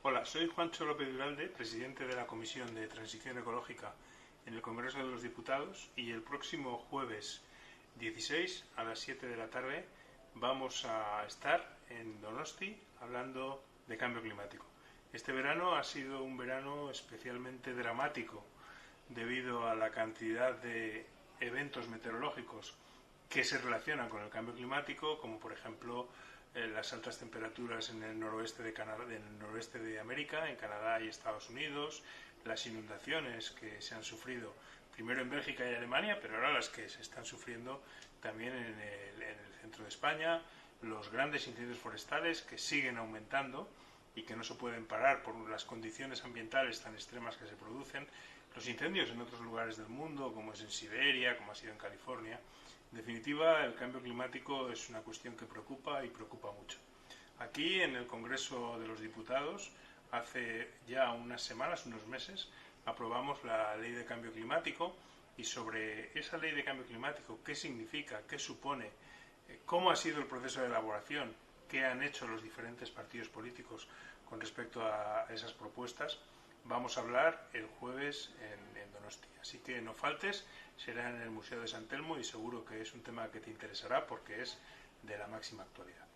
Hola, soy Juancho López Duralde, presidente de la Comisión de Transición Ecológica en el Congreso de los Diputados, y el próximo jueves 16 a las 7 de la tarde vamos a estar en Donosti hablando de cambio climático. Este verano ha sido un verano especialmente dramático debido a la cantidad de eventos meteorológicos que se relacionan con el cambio climático, como por ejemplo las altas temperaturas en el noroeste de Canadá, en el noroeste de América, en Canadá y Estados Unidos, las inundaciones que se han sufrido primero en Bélgica y Alemania, pero ahora las que se están sufriendo también en el centro de España, los grandes incendios forestales que siguen aumentando y que no se pueden parar por las condiciones ambientales tan extremas que se producen, los incendios en otros lugares del mundo, como es en Siberia, como ha sido en California. En definitiva, el cambio climático es una cuestión que preocupa y preocupa mucho. Aquí, en el Congreso de los Diputados, hace ya unas semanas, unos meses, aprobamos la Ley de Cambio Climático, y sobre esa Ley de Cambio Climático, qué significa, qué supone, cómo ha sido el proceso de elaboración, qué han hecho los diferentes partidos políticos con respecto a esas propuestas, vamos a hablar el jueves en Donosti. Así que no faltes, será en el Museo de San Telmo y seguro que es un tema que te interesará porque es de la máxima actualidad.